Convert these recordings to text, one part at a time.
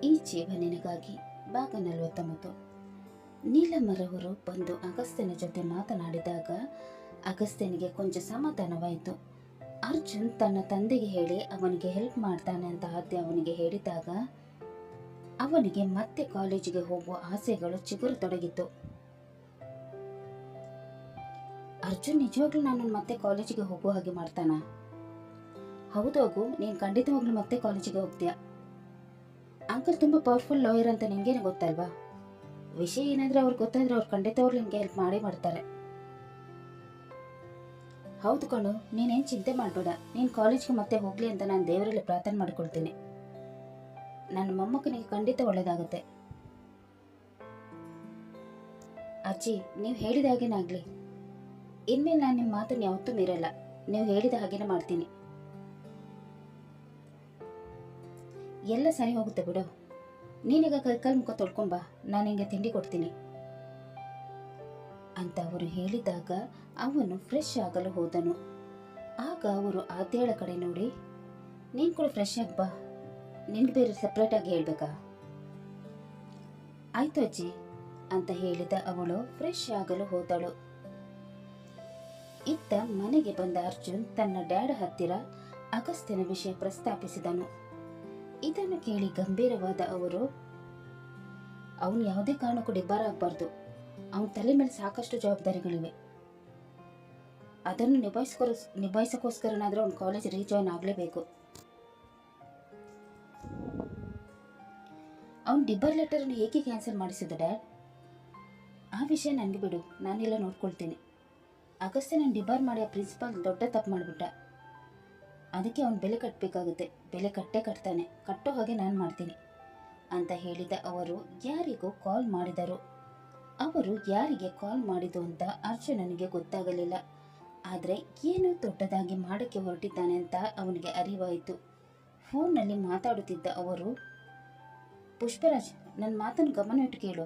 ಈ ಜೀವ ನಿನಗಾಗಿ ಭಾಗ 49. ನೀಲಮರವರು ಬಂದು ಅಗಸ್ತ್ಯನ ಜೊತೆ ಮಾತನಾಡಿದಾಗ ಅಗಸ್ತ್ಯನಿಗೆ ಕೊಂಚ ಸಮಾಧಾನವಾಯಿತು. ಅರ್ಜುನ್ ತನ್ನ ತಂದೆಗೆ ಹೇಳಿ ಅವನಿಗೆ ಹೆಲ್ಪ್ ಮಾಡ್ತಾನೆ ಅಂತ ಆದ್ಯ ಅವನಿಗೆ ಹೇಳಿದಾಗ ಅವನಿಗೆ ಮತ್ತೆ ಕಾಲೇಜಿಗೆ ಹೋಗುವ ಆಸೆಗಳು ಚಿಗುರತೊಡಗಿತು. ಅರ್ಜುನ್ ನಿಜವಾಗ್ಲೂ ನಾನು ಮತ್ತೆ ಕಾಲೇಜಿಗೆ ಹೋಗುವ ಹಾಗೆ ಮಾಡ್ತಾನ? ಹೌದು ಅಗು, ನೀನು ಖಂಡಿತವಾಗ್ಲೂ ಮತ್ತೆ ಕಾಲೇಜಿಗೆ ಹೋಗ್ತೀಯ. ಅಂಕಲ್ ತುಂಬಾ ಪವರ್ಫುಲ್ ಲಾಯರ್ ಅಂತ ನಿಂಗೇನೆ ಗೊತ್ತಲ್ವಾ? ವಿಷಯ ಏನಾದ್ರೆ ಅವ್ರಿಗೆ ಗೊತ್ತಾದ್ರೆ ಅವ್ರು ಖಂಡಿತವಾಗ್ಲೂ ನಿಮ್ಗೆ ಹೆಲ್ಪ್ ಮಾಡೇ ಮಾಡ್ತಾರೆ. ಹೌದು ಕಣು, ನೀನೇನು ಚಿಂತೆ ಮಾಡಬೇಡ. ನೀನು ಕಾಲೇಜ್ಗೆ ಮತ್ತೆ ಹೋಗ್ಲಿ ಅಂತ ನಾನು ದೇವರಲ್ಲಿ ಪ್ರಾರ್ಥನೆ ಮಾಡ್ಕೊಳ್ತೀನಿ. ನನ್ನ ಮೊಮ್ಮಕ್ಕನಿಗೆ ಖಂಡಿತ ಒಳ್ಳೇದಾಗುತ್ತೆ. ಅಜ್ಜಿ, ನೀವು ಹೇಳಿದ ಹಾಗೇನಾಗ್ಲಿ. ಇನ್ಮೇಲೆ ನಾನು ನಿಮ್ಮ ಮಾತನ್ನು ಯಾವತ್ತೂ ಮೀರಲ್ಲ. ನೀವು ಹೇಳಿದ ಹಾಗೇನೆ ಮಾಡ್ತೀನಿ. ಎಲ್ಲ ಸರಿ ಹೋಗುತ್ತೆ ಬಿಡು. ನೀನೀಗ ಕೈಕಾಲು ಮುಖ ತೊಳ್ಕೊಂಬಾ, ನಾನು ನಿಂಗೆ ತಿಂಡಿ ಕೊಡ್ತೀನಿ ಅಂತ ಅವರು ಹೇಳಿದಾಗ ಅವನು ಫ್ರೆಶ್ ಆಗಲು ಹೋದನು. ಆಗ ಅವರು ಆದ್ಯಾಳ ಕಡೆ ನೋಡಿ, ನೀನು ಕೂಡ ಫ್ರೆಶ್ ಆಗಿ ಬಾ, ನಿನ್ಗೆ ಬೇರೆ ಸಪ್ರೇಟ್ ಆಗಿ ಹೇಳ್ಬೇಕಾ? ಆಯ್ತು ಅಜ್ಜಿ ಅಂತ ಹೇಳಿದ ಅವಳು ಫ್ರೆಶ್ ಆಗಲು ಹೋದಳು. ಇತ್ತ ಮನೆಗೆ ಬಂದ ಅರ್ಜುನ್ ತನ್ನ ಡ್ಯಾಡ್ ಹತ್ತಿರ ಅಗಸ್ತ್ಯನ ವಿಷಯ ಪ್ರಸ್ತಾಪಿಸಿದನು. ಇದನ್ನು ಕೇಳಿ ಗಂಭೀರವಾದ ಅವರು, ಅವನು ಯಾವುದೇ ಕಾರಣಕ್ಕೂ ಡಿಬ್ಬಾರ ಆಗಬಾರ್ದು. ಅವನ ತಲೆ ಮೇಲೆ ಸಾಕಷ್ಟು ಜವಾಬ್ದಾರಿಗಳಿವೆ. ಅದನ್ನು ನಿಭಾಯಿಸೋಕ್ಕೋಸ್ಕರನಾದ್ರೂ ಅವನು ಕಾಲೇಜ್ ರೀಜಾಯ್ನ್ ಆಗಲೇಬೇಕು. ಅವನು ಡಿಬ್ಬರ್ ಲೆಟರ್ ಅನ್ನು ಹೇಗೆ ಕ್ಯಾನ್ಸಲ್ ಮಾಡಿಸಿದ ಡ್ಯಾಡ್? ಆ ವಿಷಯ ನನಗೆ ಬಿಡು, ನಾನೆಲ್ಲ ನೋಡ್ಕೊಳ್ತೀನಿ. ಅಗಸ್ತ್ಯ ನಾನು ಡಿಬ್ಬಾರ್ ಮಾಡಿ ಆ ಪ್ರಿನ್ಸಿಪಾಲ್ ದೊಡ್ಡ ತಪ್ಪು ಮಾಡಿಬಿಟ್ಟ. ಅದಕ್ಕೆ ಅವನು ಬೆಲೆ ಕಟ್ಟಬೇಕಾಗುತ್ತೆ. ಬೆಲೆ ಕಟ್ತಾನೆ, ಕಟ್ಟೋ ಹಾಗೆ ನಾನು ಮಾಡ್ತೀನಿ ಅಂತ ಹೇಳಿದ ಅವರು ಯಾರಿಗೂ ಕಾಲ್ ಮಾಡಿದರು. ಅವರು ಯಾರಿಗೆ ಕಾಲ್ ಮಾಡಿದ್ದು ಅಂತ ಅರ್ಜುನನಿಗೆ ಗೊತ್ತಾಗಲಿಲ್ಲ. ಆದರೆ ಏನೋ ದೊಡ್ಡದಾಗಿ ಮಾಡಕ್ಕೆ ಹೊರಟಿದ್ದಾನೆ ಅಂತ ಅವನಿಗೆ ಅರಿವಾಯಿತು. ಫೋನ್ನಲ್ಲಿ ಮಾತಾಡುತ್ತಿದ್ದ ಅವರು, ಪುಷ್ಪರಾಜ್, ನನ್ನ ಮಾತನ್ನು ಗಮನವಿಟ್ಟು ಕೇಳು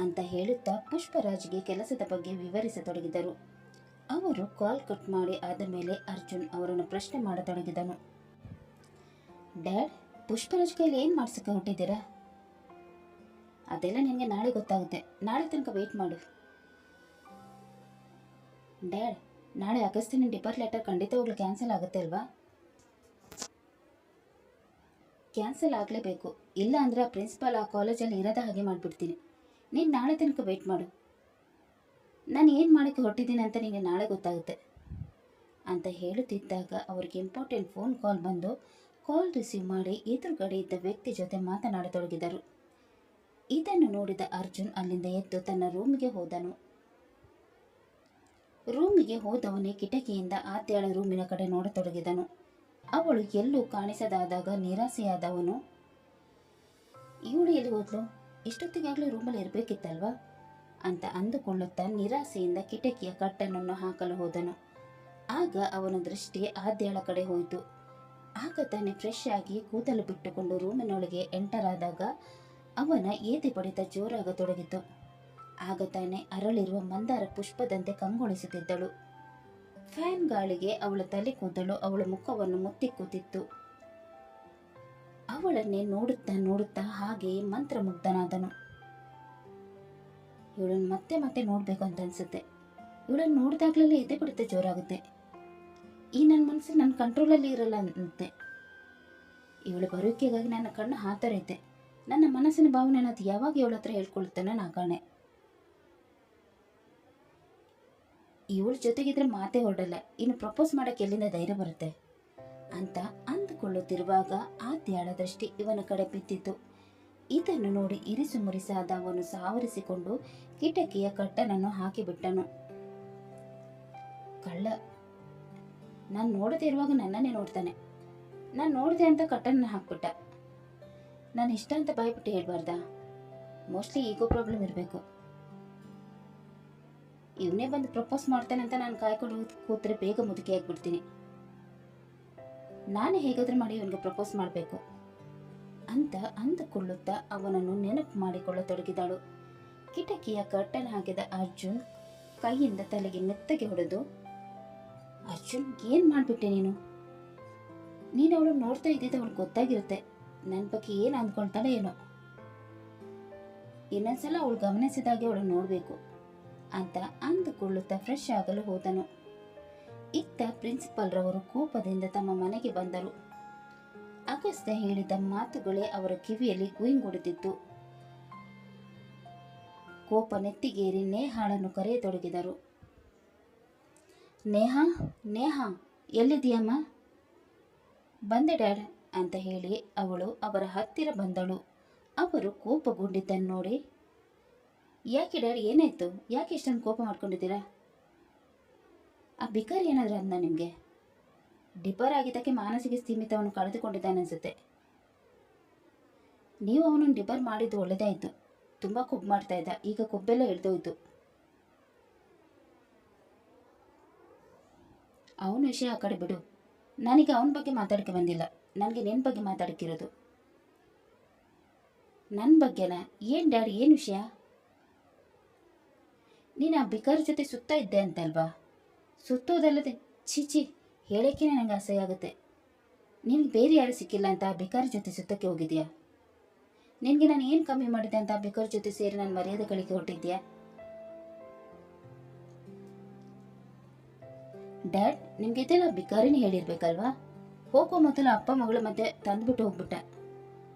ಅಂತ ಹೇಳುತ್ತಾ ಪುಷ್ಪರಾಜ್ಗೆ ಕೆಲಸದ ಬಗ್ಗೆ ವಿವರಿಸತೊಡಗಿದರು. ಅವರು ಕಾಲ್ ಕಟ್ ಮಾಡಿ ಆದ ಮೇಲೆ ಅರ್ಜುನ್ ಅವರನ್ನು ಪ್ರಶ್ನೆ ಮಾಡತೊಡಗಿದನು. ಡ್ಯಾಡ್, ಪುಷ್ಪರಾಜ್ ಕೈಲಿ ಏನು ಮಾಡ್ಸಕ್ಕೆ ಹೊರಟಿದ್ದೀರಾ? ಅದೆಲ್ಲ ನಿನಗೆ ನಾಳೆ ಗೊತ್ತಾಗುತ್ತೆ. ನಾಳೆ ತನಕ ವೆಯ್ಟ್ ಮಾಡು. ಡ್ಯಾಡ್, ನಾಳೆ ಅಗಸ್ತ್ಯನ ಡಿಬ್ಬರ್ ಲೆಟರ್ ಖಂಡಿತವಾಗ್ಲೂ ಕ್ಯಾನ್ಸಲ್ ಆಗುತ್ತೆ ಅಲ್ವಾ? ಕ್ಯಾನ್ಸಲ್ ಆಗಲೇಬೇಕು. ಇಲ್ಲ ಅಂದರೆ ಆ ಪ್ರಿನ್ಸಿಪಾಲ್ ಆ ಕಾಲೇಜಲ್ಲಿ ಇರೋದ ಹಾಗೆ ಮಾಡಿಬಿಡ್ತೀನಿ. ನೀನು ನಾಳೆ ತನಕ ವೆಯ್ಟ್ ಮಾಡು. ನಾನು ಏನು ಮಾಡೋಕ್ಕೆ ಹೊರಟಿದ್ದೀನಿ ಅಂತ ನಿಮಗೆ ನಾಳೆ ಗೊತ್ತಾಗುತ್ತೆ ಅಂತ ಹೇಳುತ್ತಿದ್ದಾಗ ಅವ್ರಿಗೆ ಇಂಪಾರ್ಟೆಂಟ್ ಫೋನ್ ಕಾಲ್ ಬಂದು ಕಾಲ್ ರಿಸೀವ್ ಮಾಡಿ ಎದುರುಗಡೆ ಇದ್ದ ವ್ಯಕ್ತಿ ಜೊತೆ ಮಾತನಾಡತೊಡಗಿದರು. ಇದನ್ನು ನೋಡಿದ ಅರ್ಜುನ್ ಅಲ್ಲಿಂದ ಎದ್ದು ತನ್ನ ರೂಮಿಗೆ ಹೋದನು. ರೂಮಿಗೆ ಹೋದವನೇ ಕಿಟಕಿಯಿಂದ ಆದ್ಯಾಳ ರೂಮಿನ ಕಡೆ ನೋಡತೊಡಗಿದನು. ಅವಳು ಎಲ್ಲೂ ಕಾಣಿಸದಾದಾಗ ನಿರಾಸೆಯಾದವನು, ಇವಳು ಎಲ್ಲಿ ಹೋದ್ಲು? ಇಷ್ಟೊತ್ತಿಗಾಗಲೇ ರೂಮಲ್ಲಿ ಇರಬೇಕಿತ್ತಲ್ವಾ ಅಂತ ಅಂದುಕೊಳ್ಳುತ್ತಾ ನಿರಾಸೆಯಿಂದ ಕಿಟಕಿಯ ಕಟ್ಟನನ್ನು ಹಾಕಲು ಹೋದನು. ಆಗ ಅವನ ದೃಷ್ಟಿ ಆದ್ಯಾಳ ಕಡೆ ಹೋಯಿತು. ಆಗ ತಾನೇ ಫ್ರೆಶ್ ಆಗಿ ಕೂದಲು ಬಿಟ್ಟುಕೊಂಡು ರೂಮಿನೊಳಗೆ ಎಂಟರ್ ಆದಾಗ ಅವನ ಏದೆ ಬಡಿತ ಜೋರಾಗತೊಡಗಿತು. ಆಗ ತಾನೇ ಅರಳಿರುವ ಮಂದಾರ ಪುಷ್ಪದಂತೆ ಕಂಗೊಳಿಸುತ್ತಿದ್ದಳು. ಫ್ಯಾನ್ ಗಾಳಿಗೆ ಅವಳ ತಲೆ ಕೂದಲು ಅವಳ ಮುಖವನ್ನು ಮುತ್ತಿ ಕೂತಿತ್ತು. ಅವಳನ್ನೇ ನೋಡುತ್ತಾ ನೋಡುತ್ತಾ ಹಾಗೆಯೇ ಮಂತ್ರಮುಗ್ಧನಾದನು. ಇವಳನ್ನು ಮತ್ತೆ ಮತ್ತೆ ನೋಡಬೇಕು ಅಂತ ಅನ್ಸುತ್ತೆ. ಇವಳನ್ನು ನೋಡಿದಾಗಲೇ ಎದೆ ಬಡಿತ ಜೋರಾಗುತ್ತೆ. ಈ ನನ್ನ ಮನಸ್ಸು ನನ್ನ ಕಂಟ್ರೋಲಲ್ಲಿ ಇರಲ್ಲ ಅಂತೆ. ಇವಳ ಬರುವಿಕೆಗಾಗಿ ನನ್ನ ಕಣ್ಣು ಹಾತರೈತೆ. ನನ್ನ ಮನಸ್ಸಿನ ಭಾವನೆ ಅನ್ನೋದು ಯಾವಾಗ ಇವಳ ಹತ್ರ ಹೇಳ್ಕೊಳ್ತಾನೆ ನಾ ಕಾಣೆ. ಇವಳ ಜೊತೆಗಿದ್ರೆ ಮಾತೇ ಹೊರಡಲ್ಲ. ಇನ್ನು ಪ್ರಪೋಸ್ ಮಾಡೋಕ್ಕೆ ಎಲ್ಲಿಂದ ಧೈರ್ಯ ಬರುತ್ತೆ ಅಂತ ಅಂದುಕೊಳ್ಳುತ್ತಿರುವಾಗ ಆದ್ಯಾಳ ದೃಷ್ಟಿ ಇವನ ಕಡೆ ಬಿದ್ದಿತು. ಇದನ್ನು ನೋಡಿ ಇರಿಸು ಮುರಿಸಾದ ಅವನು ಸಾವರಿಸಿಕೊಂಡು ಕಿಟಕಿಯ ಕಟ್ಟನನ್ನು ಹಾಕಿಬಿಟ್ಟನು. ಕಳ್ಳ, ನಾನು ನೋಡದೇ ಇರುವಾಗ ನನ್ನನ್ನೇ ನೋಡ್ತಾನೆ. ನಾನು ನೋಡಿದೆ ಅಂತ ಕಟ್ಟನ್ನ ಹಾಕ್ಬಿಟ್ಟ. ನಾನು ಇಷ್ಟ ಅಂತ ಬಾಯ್ಬಿಟ್ಟು ಹೇಳ್ಬಾರ್ದಾ? ಮೋಸ್ಟ್ಲಿ ಈಗೋ ಪ್ರಾಬ್ಲಮ್ ಇರಬೇಕು. ಇವನೇ ಬಂದು ಪ್ರಪೋಸ್ ಮಾಡ್ತಾನೆ ಅಂತ ನಾನು ಕಾಯ್ಕೊಂಡು ಕೂತ್ರೆ ಬೇಗ ಮುದುಕಿ ಆಗಿಬಿಡ್ತೀನಿ. ನಾನೇ ಹೇಗಾದ್ರೂ ಮಾಡಿ ಇವನಿಗೆ ಪ್ರಪೋಸ್ ಮಾಡಬೇಕು ಅಂತ ಅಂದುಕೊಳ್ಳುತ್ತಾ ಅವನನ್ನು ನೆನಪು ಮಾಡಿಕೊಳ್ಳತೊಡಗಿದಳು. ಕಿಟಕಿಯ ಕರ್ಟನ್ ಹಾಕಿದ ಅರ್ಜುನ್ ಕೈಯಿಂದ ತಲೆಗೆ ಮೆತ್ತಗೆ ಹೊಡೆದು, ಅರ್ಜುನ್, ಏನು ಮಾಡಿಬಿಟ್ಟೆ ನೀನು? ನೀನು ಅವಳು ನೋಡ್ತಾ ಇದ್ದಿದ್ದು ಅವಳು ಗೊತ್ತಾಗಿರುತ್ತೆ. ನನ್ನ ಬಗ್ಗೆ ಏನು ಅಂದ್ಕೊಳ್ತಾಳೆ ಏನೋ. ಇನ್ನೊಂದ್ಸಲ ಅವಳು ಗಮನಿಸಿದಾಗೆ ಅವಳು ನೋಡಬೇಕು ಅಂತ ಅಂದುಕೊಳ್ಳುತ್ತಾ ಫ್ರೆಶ್ ಆಗಲು ಹೋದನು. ಇತ್ತ ಪ್ರಿನ್ಸಿಪಾಲ್ರವರು ಕೋಪದಿಂದ ತಮ್ಮ ಮನೆಗೆ ಬಂದರು. ಅಗಸ್ತ್ಯ ಹೇಳಿದ ಮಾತುಗಳೇ ಅವರ ಕಿವಿಯಲ್ಲಿ ಗುಯಿಂಗುಡುತ್ತಿತ್ತು. ಕೋಪ ನೆತ್ತಿಗೇರಿ ನೇಹಾಳನ್ನು ಕರೆಯತೊಡಗಿದರು. ನೇಹಾ, ನೇಹಾ, ಎಲ್ಲಿದೆಯಮ್ಮ? ಬಂದೆ ಡ್ಯಾಡ್ ಅಂತ ಹೇಳಿ ಅವಳು ಅವರ ಹತ್ತಿರ ಬಂದಳು. ಅವರು ಕೋಪಗೊಂಡಿದ್ದನ್ನು ನೋಡಿ, ಯಾಕೆ ಡ್ಯಾಡ್, ಏನಾಯ್ತು? ಯಾಕೆ ಇಷ್ಟೊಂದು ಕೋಪ ಮಾಡ್ಕೊಂಡಿದ್ದೀರಾ? ಆ ಬಿಕಾರಿ ಏನಾದರೂ ಅಂದ ನಿಮಗೆ? ಡಿಪರ್ ಆಗಿದ್ದಕ್ಕೆ ಮಾನಸಿಕ ಸ್ಥಿಮಿತವನ್ನು ಕಳೆದುಕೊಂಡಿದ್ದಾನೆ ಅನಿಸುತ್ತೆ. ನೀವು ಅವನನ್ನು ಡಿಪರ್ ಮಾಡಿದ್ದು ಒಳ್ಳೆಯದಾಯಿತು. ತುಂಬ ಕೊಬ್ಬು ಮಾಡ್ತಾ ಇದ್ದ, ಈಗ ಕೊಬ್ಬೆಲ್ಲ ಇಳಿದೋಯ್ತು. ಅವನ ವಿಷಯ ಆ ಕಡೆ ಬಿಡು. ನಾನೀಗ ಅವನ ಬಗ್ಗೆ ಮಾತಾಡೋಕ್ಕೆ ಬಂದಿಲ್ಲ, ನನಗೆ ನಿನ್ನ ಬಗ್ಗೆ ಮಾತಾಡೋಕ್ಕಿರೋದು. ನನ್ನ ಬಗ್ಗೆನಾ? ಏನು ಡ್ಯಾಡಿ, ಏನು ವಿಷಯ? ನೀನು ಆ ಬಿಕಾರಿ ಜೊತೆ ಸುತ್ತಾ ಇದ್ದೆ ಅಂತಲ್ವಾ? ಸುತ್ತೋದಲ್ಲದೆ ಚೀಚಿ, ಹೇಳೋಕ್ಕೇ ನನಗೆ ಅಸಹ್ಯ ಆಗುತ್ತೆ. ನಿನಗೆ ಬೇರೆ ಯಾರು ಸಿಕ್ಕಿಲ್ಲ ಅಂತ ಆ ಬಿಕಾರಿ ಜೊತೆ ಸುತ್ತಕ್ಕೆ ಹೋಗಿದ್ಯಾ? ನಿನಗೆ ನಾನು ಏನು ಕಮ್ಮಿ ಮಾಡಿದೆ ಅಂತ ಆ ಬಿಕಾರಿ ಜೊತೆ ಸೇರಿ ನನ್ನ ಮರ್ಯಾದೆ ಕಳಿಕೆ ಹೊಟ್ಟಿದ್ಯಾ? ಡ್ಯಾಡ್, ನಿಮ್ಗೆ ಇದೆಲ್ಲ ಬಿಕಾರಿನೇ ಹೇಳಿರ್ಬೇಕಲ್ವಾ? ಹೋಗೋ ಮೊದಲು ಅಪ್ಪ ಮಗಳ ಮಧ್ಯೆ ತಂದುಬಿಟ್ಟು ಹೋಗ್ಬಿಟ್ಟ.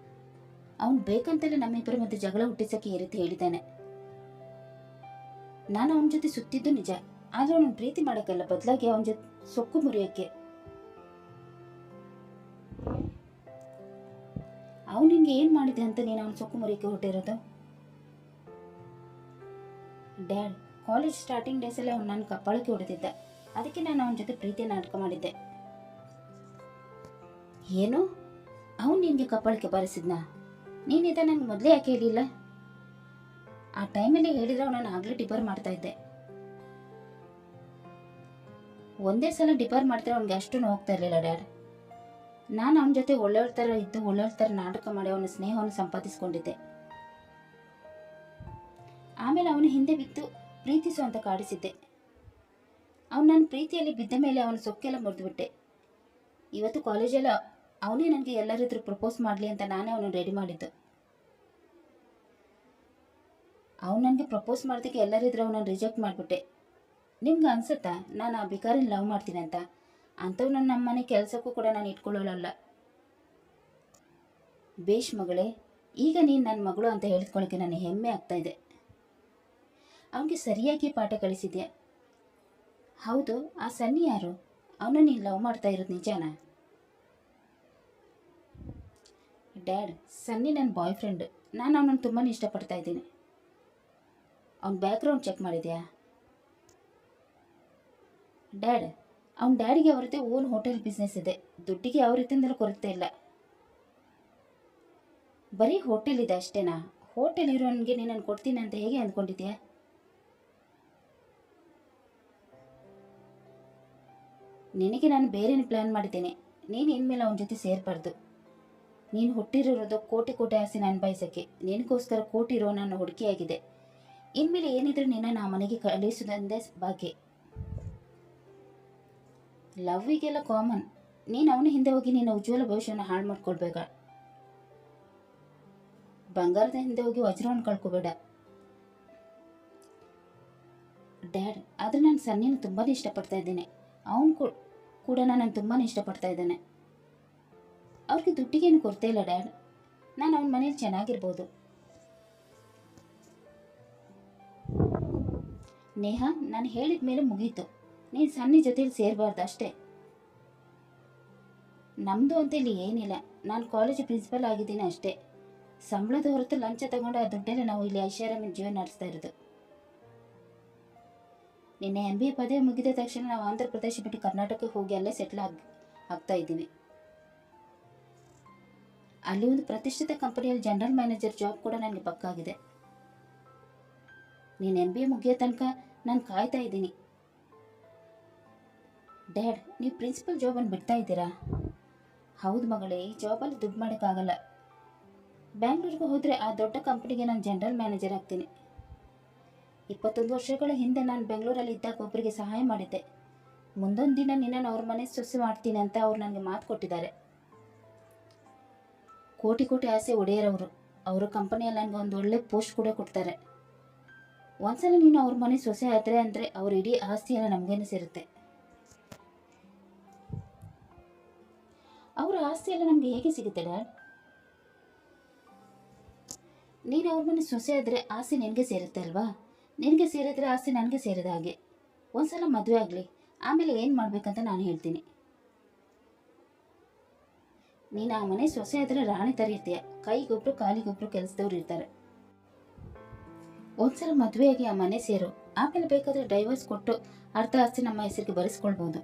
ಅವನು ಬೇಕಂತಲೇ ನಮ್ಮಿಬ್ಬರ ಮಧ್ಯೆ ಜಗಳ ಹುಟ್ಟಿಸೋಕ್ಕೆ ಈ ರೀತಿ ಹೇಳಿದ್ದಾನೆ. ನಾನು ಅವನ ಜೊತೆ ಸುತ್ತಿದ್ದು ನಿಜ, ಆದ್ರೆ ಅವನ ಪ್ರೀತಿ ಮಾಡೋಕ್ಕಲ್ಲ, ಬದಲಾಗಿ ಅವನ ಜೊತೆ ಸೊಕ್ಕು ಮುರಿಯೋಕ್ಕೆ. ಅವನು ನಿನ್ಗೆ ಏನು ಮಾಡಿದೆ ಅಂತ ನೀನು ಅವನ ಸೊಕ್ಕು ಮುರಿಯೋಕ್ಕೆ ಹೊಟ್ಟಿರೋದು? ಡ್ಯಾಡ್, ಕಾಲೇಜ್ ಸ್ಟಾರ್ಟಿಂಗ್ ಡೇಸಲ್ಲಿ ಅವನು ನನ್ನ ಕಪ್ಪಾಳಕ್ಕೆ ಹೊಡೆದಿದ್ದ, ಅದಕ್ಕೆ ನಾನು ಅವನ ಜೊತೆ ಪ್ರೀತಿಯ ನಾಟಕ ಮಾಡಿದ್ದೆ. ಏನು? ಅವನು ನಿನಗೆ ಕಪ್ಪಾಳಕ್ಕೆ ಬಾರಿಸಿದ್ನಾ? ನೀನಿದ ನನಗೆ ಮೊದಲೇ ಯಾಕೆ ಹೇಳಿಲ್ಲ? ಆ ಟೈಮಲ್ಲಿ ಹೇಳಿದ್ರೆ ಅವನನ್ನು ಆಗಲೇ ಡಿಪರ್ ಮಾಡ್ತಾ ಇದ್ದೆ. ಒಂದೇ ಸಲ ಡಿಪರ್ ಮಾಡಿದ್ರೆ ಅವನಿಗೆ ಅಷ್ಟು ಹೋಗ್ತಾ ಇರಲಿಲ್ಲ ಡ್ಯಾಡ್. ನಾನು ಅವನ ಜೊತೆ ಒಳ್ಳೆಯವ್ರ ಥರ ಇದ್ದು ಒಳ್ಳೆಯವ್ರ ಥರ ನಾಟಕ ಮಾಡಿ ಅವನ ಸ್ನೇಹವನ್ನು ಸಂಪಾದಿಸ್ಕೊಂಡಿದ್ದೆ. ಆಮೇಲೆ ಅವನ ಹಿಂದೆ ಬಿದ್ದು ಪ್ರೀತಿಸು ಅಂತ ಕಾಡಿಸಿದ್ದೆ. ಅವನು ನನ್ನ ಪ್ರೀತಿಯಲ್ಲಿ ಬಿದ್ದ ಮೇಲೆ ಅವನ ಸೊಕ್ಕೆಲ್ಲ ಮುರಿದುಬಿಟ್ಟೆ. ಇವತ್ತು ಕಾಲೇಜಲ್ಲಿ ಅವನೇ ನನಗೆ ಎಲ್ಲರಿದ್ರು ಪ್ರಪೋಸ್ ಮಾಡಲಿ ಅಂತ ನಾನೇ ಅವನು ರೆಡಿ ಮಾಡಿದ್ದು. ಅವನು ನನಗೆ ಪ್ರಪೋಸ್ ಮಾಡೋದಕ್ಕೆ ಎಲ್ಲರಿದ್ರು ಅವನನ್ನು ರಿಜೆಕ್ಟ್ ಮಾಡಿಬಿಟ್ಟೆ. ನಿಮ್ಗೆ ಅನ್ಸುತ್ತಾ ನಾನು ಆ ಬಿಕಾರಿನ ಲವ್ ಮಾಡ್ತೀನಿ ಅಂತ? ಅಂಥವ್ನನ್ನು ನಮ್ಮ ಮನೆ ಕೆಲಸಕ್ಕೂ ಕೂಡ ನಾನು ಇಟ್ಕೊಳ್ಳೋಲ್ಲ. ಬೇಷ್ ಮಗಳೇ, ಈಗ ನೀನು ನನ್ನ ಮಗಳು ಅಂತ ಹೇಳ್ಕೊಳ್ಳೋಕ್ಕೆ ನನಗೆ ಹೆಮ್ಮೆ ಆಗ್ತಾ ಇದೆ. ಅವನಿಗೆ ಸರಿಯಾಗಿ ಪಾಠ ಕಳಿಸಿದ್ಯಾ? ಹೌದು, ಆ ಸನ್ನಿ ಯಾರು? ಅವನು ನೀನು ಲವ್ ಮಾಡ್ತಾ ಇರೋದು ನಿಜಾನಾ? ಡ್ಯಾಡ್, ಸನ್ನಿ ನನ್ನ ಬಾಯ್ ಫ್ರೆಂಡ್. ನಾನು ಅವನನ್ನು ತುಂಬಾ ಇಷ್ಟಪಡ್ತಾ ಇದ್ದೀನಿ. ಅವನ ಬ್ಯಾಕ್ಗ್ರೌಂಡ್ ಚೆಕ್ ಮಾಡಿದ್ಯಾ? ಡ್ಯಾಡ್, ಅವನ ಡ್ಯಾಡಿಗೆ ಅವರದ್ದೇ ಓನ್ ಹೋಟೆಲ್ ಬಿಸ್ನೆಸ್ ಇದೆ. ದುಡ್ಡಿಗೆ ಯಾವ ರೀತಿಯಿಂದಲೂ ಕೊರತೆ ಇಲ್ಲ. ಬರೀ ಹೋಟೆಲ್ ಇದೆ ಅಷ್ಟೇನಾ? ಹೋಟೆಲ್ ಇರೋನಿಗೆ ನೀನನ್ನು ಕೊಡ್ತೀನಿ ಅಂತ ಹೇಗೆ ಅಂದ್ಕೊಂಡಿದ್ಯಾ? ನಿನಗೆ ನಾನು ಬೇರೆನೇ ಪ್ಲ್ಯಾನ್ ಮಾಡಿದ್ದೇನೆ. ನೀನು ಇನ್ಮೇಲೆ ಅವನ ಜೊತೆ ಸೇರಬಾರ್ದು. ನೀನು ಹುಟ್ಟಿರೋದು ಕೋಟಿ ಕೋಟಿ ಆಸೆನ ಅನ್ಭವಿಸೋಕ್ಕೆ. ನಿನಗೋಸ್ಕರ ಕೋಟಿ ಇರೋ ನನ್ನ ಹುಡುಕಿಯಾಗಿದೆ. ಇನ್ಮೇಲೆ ಏನಿದ್ರು ನಿನ್ನ ಆ ಮನೆಗೆ ಕಳಿಸೋದಂದೇ ಭಾಗ್ಯ. ಲವ್ವಿಗೆಲ್ಲ ಕಾಮನ್. ನೀನು ಅವನ ಹಿಂದೆ ಹೋಗಿ ನಿನ್ನ ಉಜ್ವಲ ಭವಿಷ್ಯನ ಹಾಳು ಮಾಡ್ಕೊಳ್ಬೇಕ. ಬಂಗಾರದ ಹಿಂದೆ ಹೋಗಿ ವಜ್ರವನ್ನು ಕಳ್ಕೊಬೇಡ. ಡ್ಯಾಡ್, ಆದರೆ ನಾನು ಸನ್ನಿನ ತುಂಬಾ ಇಷ್ಟಪಡ್ತಾ ಇದ್ದೇನೆ. ಅವನು ಕೂಡ ನಾನು ತುಂಬಾ ಇಷ್ಟಪಡ್ತಾ ಇದ್ದಾನೆ. ಅವ್ರಿಗೆ ದುಡ್ಡಿಗೇನು ಕೊರತೆ ಇಲ್ಲ ಡ್ಯಾಡ್. ನಾನು ಅವನ ಮನೇಲಿ ಚೆನ್ನಾಗಿರ್ಬೋದು. ನೇಹಾ, ನಾನು ಹೇಳಿದ ಮೇಲೆ ಮುಗೀತು. ನೀನು ಸನ್ನಿ ಜೊತೆಲಿ ಸೇರಬಾರ್ದು ಅಷ್ಟೇ. ನಮ್ಮದು ಅಂತ ಇಲ್ಲಿ ಏನಿಲ್ಲ. ನಾನು ಕಾಲೇಜ್ ಪ್ರಿನ್ಸಿಪಲ್ ಆಗಿದ್ದೀನಿ ಅಷ್ಟೇ. ಸಂಬಳದ ಹೊರತು ಲಂಚ ತಗೊಂಡು ಆ ದುಡ್ಡಲ್ಲಿ ನಾವು ಇಲ್ಲಿ ಐಷಾರಾಮಿ ಜೀವನ ನಡೆಸ್ತಾ ಇರೋದು. ನಿನ್ನೆ MBA ಪದವಿ ಮುಗಿದ ತಕ್ಷಣ ನಾವು ಆಂಧ್ರ ಪ್ರದೇಶ ಬಿಟ್ಟು ಕರ್ನಾಟಕಕ್ಕೆ ಹೋಗಿ ಅಲ್ಲೇ ಸೆಟ್ಲ್ ಆಗ್ತಾ ಇದ್ದೀವಿ. ಅಲ್ಲಿ ಒಂದು ಪ್ರತಿಷ್ಠಿತ ಕಂಪನಿಯಲ್ಲಿ ಜನರಲ್ ಮ್ಯಾನೇಜರ್ ಜಾಬ್ ಕೂಡ ನನಗೆ ಪಕ್ಕಾಗಿದೆ. ನೀನು MBA ಮುಗಿಯೋ ತನಕ ನಾನು ಕಾಯ್ತಾ ಇದ್ದೀನಿ. ಡ್ಯಾಡ್, ನೀವು ಪ್ರಿನ್ಸಿಪಲ್ ಜಾಬನ್ನು ಬಿಡ್ತಾ ಇದ್ದೀರಾ? ಹೌದು ಮಗಳೇ, ಈ ಜಾಬಲ್ಲಿ ದುಡ್ಡು ಮಾಡೋಕ್ಕಾಗಲ್ಲ. ಬ್ಯಾಂಗ್ಳೂರಿಗೆ ಹೋದರೆ ಆ ದೊಡ್ಡ ಕಂಪನಿಗೆ ನಾನು ಜನರಲ್ ಮ್ಯಾನೇಜರ್ ಆಗ್ತೀನಿ. 21 ವರ್ಷಗಳ ಹಿಂದೆ ನಾನು ಬೆಂಗಳೂರಲ್ಲಿ ಇದ್ದಾಗ ಒಬ್ಬರಿಗೆ ಸಹಾಯ ಮಾಡಿದ್ದೆ. ಮುಂದೊಂದು ದಿನ ನಿನ್ನನ್ನು ಅವ್ರ ಮನೆ ಸೊಸೆ ಮಾಡ್ತೀನಿ ಅಂತ ಅವ್ರು ನನಗೆ ಮಾತು ಕೊಟ್ಟಿದ್ದಾರೆ. ಕೋಟಿ ಕೋಟಿ ಆಸೆ ಒಡೆಯರವರು. ಅವರ ಕಂಪನಿಯಲ್ಲಿ ನನಗೆ ಒಂದು ಒಳ್ಳೆ ಪೋಸ್ಟ್ ಕೂಡ ಕೊಡ್ತಾರೆ. ಒಂದ್ಸಲ ನೀನು ಅವ್ರ ಮನೆ ಸೊಸೆ ಆದರೆ ಅಂದರೆ ಅವ್ರ ಇಡೀ ಆಸ್ತಿ ಎಲ್ಲ ನಮಗೇನೆ ಸೇರುತ್ತೆ. ಅವರ ಆಸ್ತಿ ಎಲ್ಲ ನಮಗೆ ಹೇಗೆ ಸಿಗುತ್ತೆ ಡ್ಯಾಡ್? ನೀನು ಅವ್ರ ಮನೆ ಸೊಸೆ ಆದರೆ ಆಸ್ತಿ ನಿನಗೆ ಸೇರುತ್ತೆ ಅಲ್ವಾ? ನಿನಗೆ ಸೇರಿದ್ರೆ ಆಸ್ತಿ ನನಗೆ ಸೇರಿದ ಹಾಗೆ. ಒಂದ್ಸಲ ಮದುವೆ ಆಗಲಿ, ಆಮೇಲೆ ಏನು ಮಾಡಬೇಕಂತ ನಾನು ಹೇಳ್ತೀನಿ. ನೀನು ಆ ಮನೆ ಸೊಸೆ ಆದರೆ ರಾಣಿ ಥರ ಇರ್ತೀಯ. ಕೈಗೊಬ್ರು ಕಾಲಿಗೊಬ್ರು ಕೆಲಸದವ್ರು ಇರ್ತಾರೆ. ಒಂದ್ಸಲ ಮದುವೆಯಾಗಿ ಆ ಮನೆ ಸೇರು, ಆಮೇಲೆ ಬೇಕಾದರೆ ಡೈವರ್ಸ್ ಕೊಟ್ಟು ಅರ್ಧ ಆಸ್ತಿ ನಮ್ಮ ಹೆಸರಿಗೆ ಬರೆಸ್ಕೊಳ್ಬೋದು.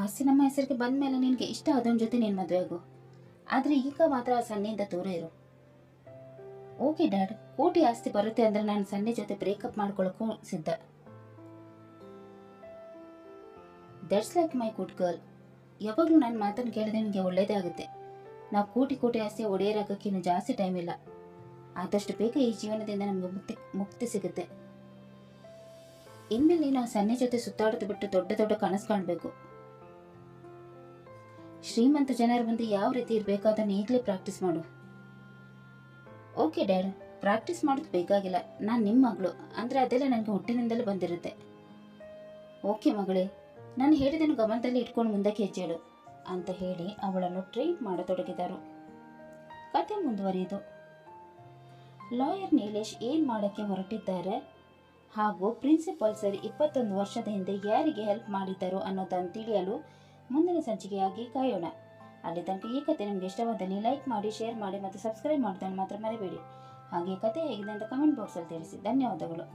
ಆಸ್ತಿ ನಮ್ಮ ಹೆಸರಿಗೆ ಬಂದ ಮೇಲೆ ನಿನಗೆ ಇಷ್ಟ ಆದವನ ಜೊತೆ ನೀನು ಮದುವೆ ಆಗು. ಆದರೆ ಈಗ ಮಾತ್ರ ಆ ಸನ್ನಿಯಿಂದ ದೂರ ಇರು. ಓಕೆ ಡ್ಯಾಡ್, ಕೋಟಿ ಆಸ್ತಿ ಬರುತ್ತೆ ಅಂದರೆ ನಾನು ಸನ್ನಿ ಜೊತೆ ಬ್ರೇಕಪ್ ಮಾಡ್ಕೊಳ್ಳೋಕ್ಕೂ ಸಿದ್ಧ. That's like my good girl. ಯಾವಾಗಲೂ ನನ್ನ ಮಾತನ್ನು ಕೇಳಿದ್ರೆ ನಿನಗೆ ಒಳ್ಳೇದೇ ಆಗುತ್ತೆ. ನಾವು ಕೋಟಿ ಕೋಟಿ ಆಸ್ತಿ ಒಡೆಯರಾಗಕ್ಕೆ ಇನ್ನು ಜಾಸ್ತಿ ಟೈಮ್ ಇಲ್ಲ. ಆದಷ್ಟು ಬೇಗ ಈ ಜೀವನದಿಂದ ನಮಗೆ ಮುಕ್ತಿ ಸಿಗುತ್ತೆ. ಇನ್ಮೇಲೆ ನೀನು ಆ ಸನ್ನಿ ಜೊತೆ ಸುತ್ತಾಡೋದು ಬಿಟ್ಟು ದೊಡ್ಡ ದೊಡ್ಡ ಕನಸು ಕಾಣಬೇಕು. ಶ್ರೀಮಂತ ಜನರ ಮುಂದೆ ಯಾವ ರೀತಿ ಇರಬೇಕು ಅದನ್ನು ಈಗಲೇ ಪ್ರಾಕ್ಟೀಸ್ ಮಾಡು. ಓಕೆ ಡ್ಯಾಡ್, ಪ್ರಾಕ್ಟೀಸ್ ಮಾಡೋದು ಬೇಕಾಗಿಲ್ಲ. ನಾನು ನಿಮ್ಮ ಮಗಳು ಅಂದರೆ ಅದೆಲ್ಲ ನನಗೆ ಹುಟ್ಟಿನಿಂದಲೇ ಬಂದಿರುತ್ತೆ. ಓಕೆ ಮಗಳೇ, ನಾನು ಹೇಳಿದನ್ನು ಗಮನದಲ್ಲಿ ಇಟ್ಕೊಂಡು ಮುಂದಕ್ಕೆ ಹೆಜ್ಜೆ ಇಡು ಅಂತ ಹೇಳಿ ಅವಳನ್ನು ಟ್ರೀಟ್ ಮಾಡತೊಡಗಿದರು. ಕತೆ ಮುಂದುವರಿಯಿತು. ಲಾಯರ್ ನೀಲೇಶ್ ಏನು ಮಾಡೋಕ್ಕೆ ಹೊರಟಿದ್ದಾರೆ ಹಾಗೂ ಪ್ರಿನ್ಸಿಪಾಲ್ ಸರ್ 21 ವರ್ಷದ ಹಿಂದೆ ಯಾರಿಗೆ ಹೆಲ್ಪ್ ಮಾಡಿದ್ದರು ಅನ್ನೋದನ್ನು ತಿಳಿಯಲು ಮುಂದಿನ ಸಂಚಿಕೆಯಾಗಿ ಕಾಯೋಣ. ಅಲ್ಲಿ ತನಕ ಈ ಕತೆ ನಿಮಗೆ ಇಷ್ಟವಾದಲ್ಲಿ ಲೈಕ್ ಮಾಡಿ, ಶೇರ್ ಮಾಡಿ ಮತ್ತು ಸಬ್ಸ್ಕ್ರೈಬ್ ಮಾಡೋದನ್ನು ಮಾತ್ರ ಮರಿಬೇಡಿ. ಹಾಗೆ ಕತೆ ಹೇಗಿದೆ ಅಂತ ಕಮೆಂಟ್ ಬಾಕ್ಸಲ್ಲಿ ತಿಳಿಸಿ. ಧನ್ಯವಾದಗಳು.